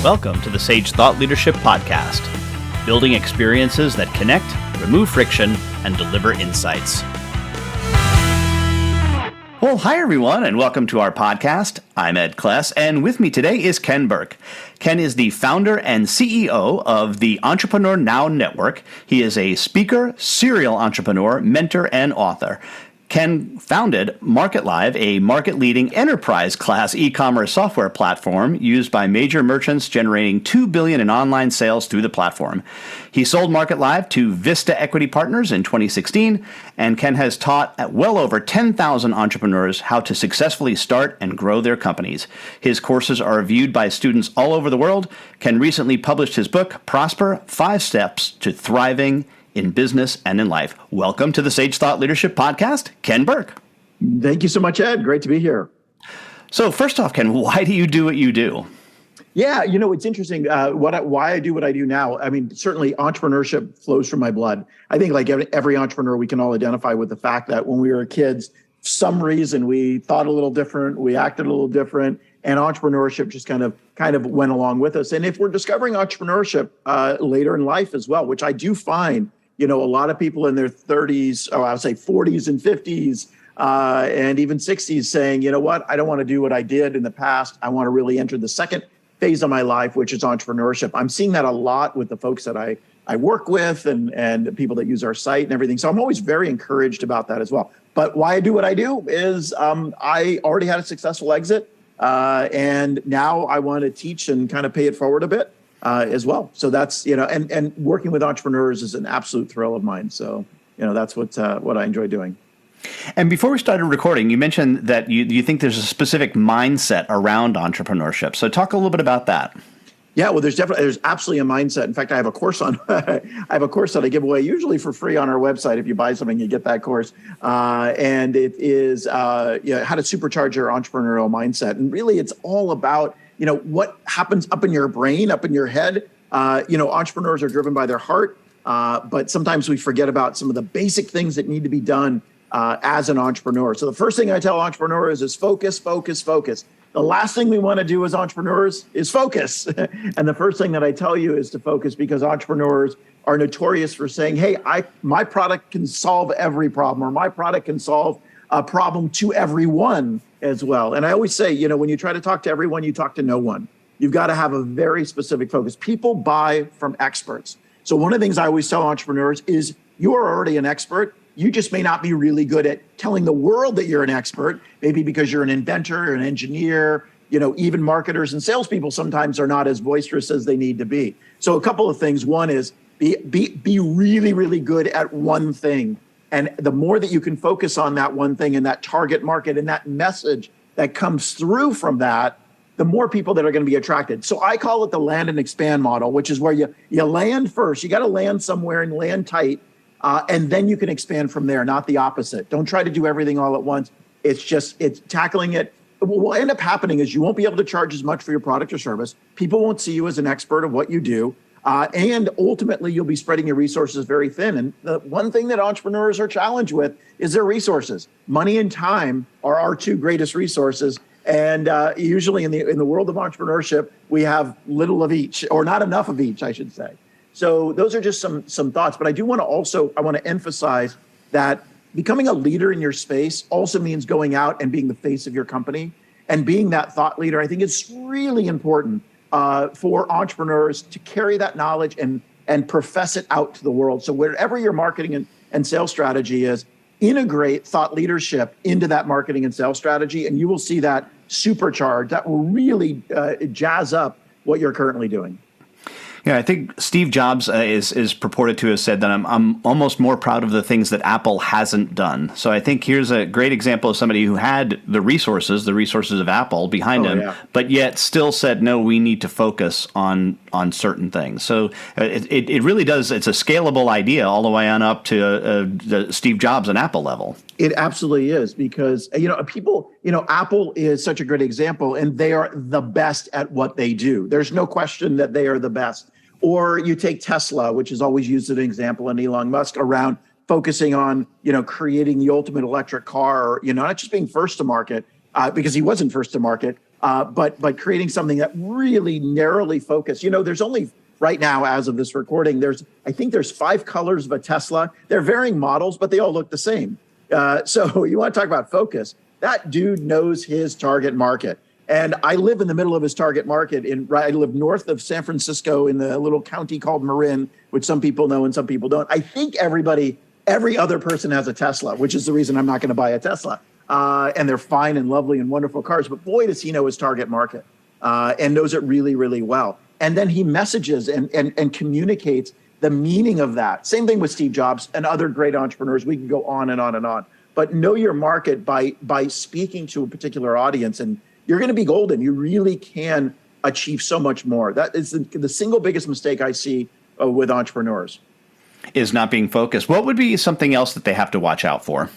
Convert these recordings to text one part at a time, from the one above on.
Welcome to the Sage Thought Leadership Podcast, building experiences that connect, remove friction, and deliver insights. Well, hi everyone, and welcome to our podcast. I'm Ed Kless, and with me today is Ken Burke. Ken is the founder and CEO of the Entrepreneur Now Network. He is a speaker, serial entrepreneur, mentor, and author. Ken founded MarketLive, a market-leading enterprise-class e-commerce software platform used by major merchants generating $2 billion in online sales through the platform. He sold MarketLive to Vista Equity Partners in 2016, and Ken has taught at well over 10,000 entrepreneurs how to successfully start and grow their companies. His courses are viewed by students all over the world. Ken recently published his book, Prosper: 5 Steps to Thriving in Business and in Life. Welcome to the Sage Thought Leadership Podcast, Ken Burke. Thank you so much, Ed. Great to be here. So first off, Ken, why do you do what you do? Yeah, it's interesting why I do what I do now. I mean, certainly entrepreneurship flows from my blood. I think like every entrepreneur, we can all identify with the fact that when we were kids, for some reason we thought a little different, we acted a little different, and entrepreneurship just kind of went along with us. And if we're discovering entrepreneurship later in life as well, which I do find, a lot of people in their 30s, or I would say 40s and 50s, and even 60s saying, you know what, I don't want to do what I did in the past. I want to really enter the second phase of my life, which is entrepreneurship. I'm seeing that a lot with the folks that I work with and people that use our site and everything. So I'm always very encouraged about that as well. But why I do what I do is I already had a successful exit. And now I want to teach and kind of pay it forward a bit as well. So that's, and working with entrepreneurs is an absolute thrill of mine. So, that's what I enjoy doing. And before we started recording, you mentioned that you think there's a specific mindset around entrepreneurship. So talk a little bit about that. Yeah, well, there's absolutely a mindset. In fact, I have a course that I give away usually for free on our website. If you buy something, you get that course. And it is how to supercharge your entrepreneurial mindset. And really, it's all about, what happens up in your brain, up in your head. Entrepreneurs are driven by their heart, but sometimes we forget about some of the basic things that need to be done as an entrepreneur. So the first thing I tell entrepreneurs is focus, focus, focus. The last thing we want to do as entrepreneurs is focus. And the first thing that I tell you is to focus, because entrepreneurs are notorious for saying, hey, my product can solve every problem, or my product can solve a problem to everyone as well. And I always say, when you try to talk to everyone, you talk to no one. You've got to have a very specific focus. People buy from experts. So one of the things I always tell entrepreneurs is you are already an expert. You just may not be really good at telling the world that you're an expert, maybe because you're an inventor or an engineer. Even marketers and salespeople sometimes are not as boisterous as they need to be. So a couple of things. One is be really, really good at one thing. And the more that you can focus on that one thing and that target market and that message that comes through from that, the more people that are going to be attracted. So I call it the land and expand model, which is where you land first. You got to land somewhere and land tight. And then you can expand from there, not the opposite. Don't try to do everything all at once. It's tackling it. What will end up happening is you won't be able to charge as much for your product or service. People won't see you as an expert of what you do. And ultimately, you'll be spreading your resources very thin. And the one thing that entrepreneurs are challenged with is their resources. Money and time are our two greatest resources. And usually in the world of entrepreneurship, we have little of each, or not enough of each, I should say. So those are just some thoughts. But I do want to emphasize that becoming a leader in your space also means going out and being the face of your company and being that thought leader. I think it's really important for entrepreneurs to carry that knowledge and profess it out to the world. So wherever your marketing and sales strategy is, integrate thought leadership into that marketing and sales strategy, and you will see that supercharge. That will really jazz up what you're currently doing. Yeah, I think Steve Jobs is purported to have said that I'm almost more proud of the things that Apple hasn't done. So I think here's a great example of somebody who had the resources of Apple behind him, yeah, but yet still said, no, we need to focus on certain things. So it really does. It's a scalable idea all the way on up to the Steve Jobs and Apple level. It absolutely is, because, Apple is such a great example, and they are the best at what they do. There's no question that they are the best. Or you take Tesla, which is always used as an example, and Elon Musk around focusing on, creating the ultimate electric car, not just being first to market, because he wasn't first to market, but creating something that really narrowly focused. There's only right now, as of this recording, I think there's 5 colors of a Tesla. They're varying models, but they all look the same. So you want to talk about focus? That dude knows his target market. And I live in the middle of his target market. I live north of San Francisco in the little county called Marin, which some people know and some people don't. I think every other person has a Tesla, which is the reason I'm not going to buy a Tesla. And they're fine and lovely and wonderful cars. But boy, does he know his target market and knows it really, really well. And then he messages and communicates the meaning of that. Same thing with Steve Jobs and other great entrepreneurs. We can go on and on and on. But know your market by speaking to a particular audience, and you're going to be golden. You really can achieve so much more. That is the single biggest mistake I see with entrepreneurs. Is not being focused. What would be something else that they have to watch out for?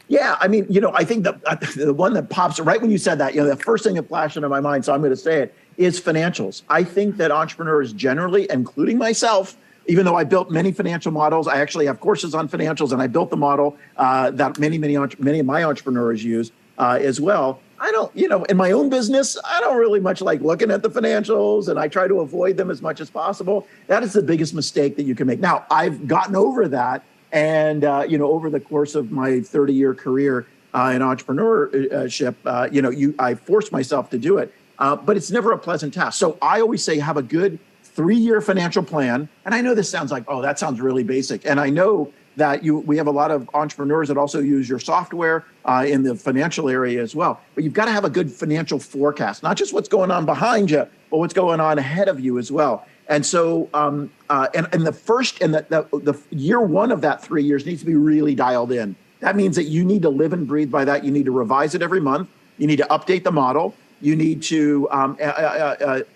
Yeah, I mean, I think the one that pops right when you said that, the first thing that flashed into my mind, so I'm going to say it, is financials. I think that entrepreneurs generally, including myself, even though I built many financial models, I actually have courses on financials, and I built the model that many of my entrepreneurs use as well. I don't, in my own business, I don't really much like looking at the financials, and I try to avoid them as much as possible. That is the biggest mistake that you can make. Now, I've gotten over that, and over the course of my 30-year career in entrepreneurship, I forced myself to do it, but it's never a pleasant task. So I always say have a good 3-year financial plan. And I know this sounds like, oh, that sounds really basic. And I know that we have a lot of entrepreneurs that also use your software in the financial area as well. But you've got to have a good financial forecast, not just what's going on behind you, but what's going on ahead of you as well. And so, and the year one of that 3 years needs to be really dialed in. That means that you need to live and breathe by that. You need to revise it every month. You need to update the model. You need to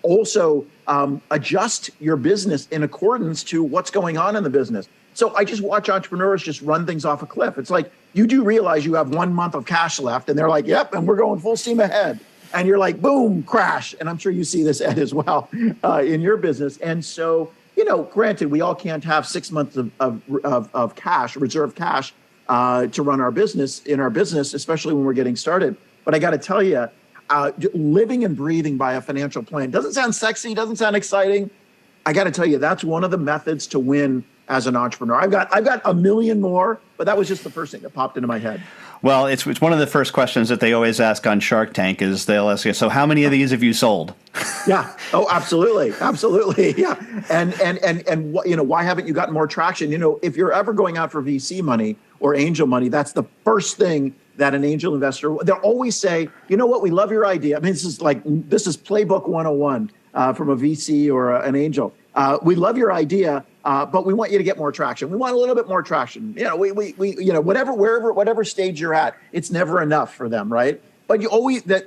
also adjust your business in accordance to what's going on in the business. So I just watch entrepreneurs just run things off a cliff. It's like, you do realize you have 1 month of cash left, and they're like, yep, and we're going full steam ahead. And you're like, boom, crash. And I'm sure you see this, Ed, as well in your business. And so, granted, we all can't have 6 months of cash, reserve cash, to run our business, especially when we're getting started. But I got to tell you, living and breathing by a financial plan doesn't sound sexy, doesn't sound exciting. I got to tell you, that's one of the methods to win as an entrepreneur. I've got a million more, but that was just the first thing that popped into my head. Well, it's one of the first questions that they always ask on Shark Tank is they'll ask you, so how many of these have you sold? Yeah. Oh, absolutely. Absolutely. Yeah. And why haven't you gotten more traction? If you're ever going out for VC money or angel money, that's the first thing that an angel investor, they'll always say, you know what, we love your idea. I mean, this is playbook 101 from a VC or an angel. We love your idea, but we want you to get more traction. We want a little bit more traction. Whatever stage you're at, it's never enough for them, right? But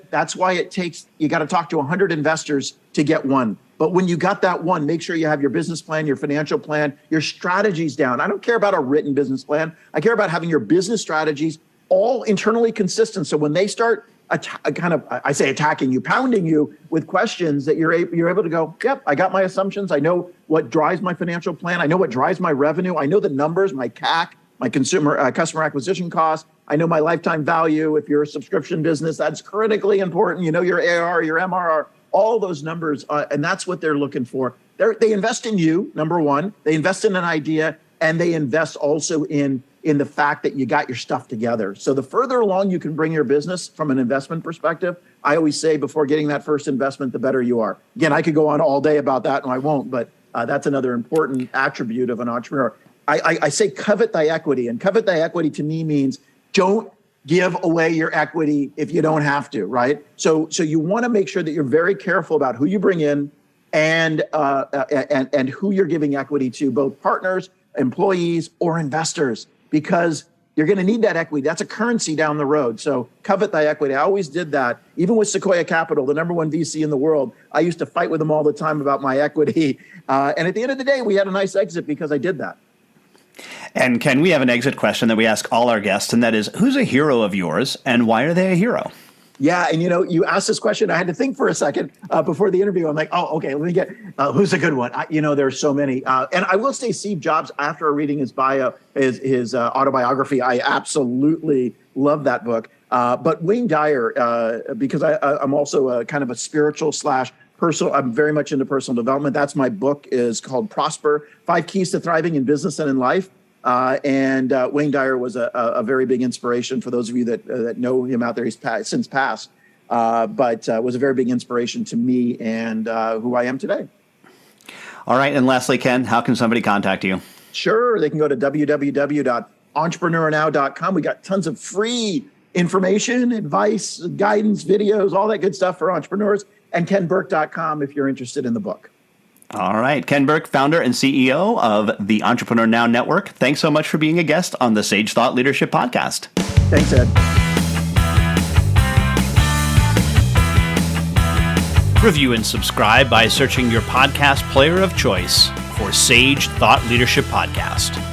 that's why you got to talk to 100 investors to get one. But when you got that one, make sure you have your business plan, your financial plan, your strategies down. I don't care about a written business plan. I care about having your business strategies all internally consistent. So when they start attacking you, pounding you with questions, that you're able to go, yep, I got my assumptions. I know what drives my financial plan. I know what drives my revenue. I know the numbers, my CAC, my customer acquisition cost. I know my lifetime value. If you're a subscription business, that's critically important. You know your ARR, your MRR, all those numbers, and that's what they're looking for. They invest in you, number one. They invest in an idea, and they invest also in the fact that you got your stuff together. So the further along you can bring your business from an investment perspective, I always say before getting that first investment, the better you are. Again, I could go on all day about that, and I won't, but that's another important attribute of an entrepreneur. I say covet thy equity, and covet thy equity to me means don't give away your equity if you don't have to, right? So you want to make sure that you're very careful about who you bring in and who you're giving equity to, both partners, employees, or investors, because you're going to need that equity. That's a currency down the road. So covet thy equity. I always did that. Even with Sequoia Capital, the number one VC in the world, I used to fight with them all the time about my equity. And at the end of the day, we had a nice exit because I did that. And Ken, we have an exit question that we ask all our guests, and that is, who's a hero of yours and why are they a hero? Yeah, and you asked this question. I had to think for a second before the interview. I'm like, oh, okay, let me get who's a good one. There's so many. And I will say Steve Jobs, after reading his bio, his autobiography, I absolutely love that book. But Wayne Dyer, because I'm also a kind of a spiritual / personal, I'm very much into personal development. That's my book, is called Prosper: 5 Keys to Thriving in Business and in Life. And Wayne Dyer was a very big inspiration for those of you that know him out there. He's since passed, but was a very big inspiration to me and who I am today. All right. And lastly, Ken, how can somebody contact you? Sure. They can go to www.entrepreneurnow.com. We got tons of free information, advice, guidance, videos, all that good stuff for entrepreneurs, and kenburke.com if you're interested in the book. All right. Ken Burke, founder and CEO of the Entrepreneur Now Network. Thanks so much for being a guest on the Sage Thought Leadership Podcast. Thanks, Ed. Review and subscribe by searching your podcast player of choice for Sage Thought Leadership Podcast.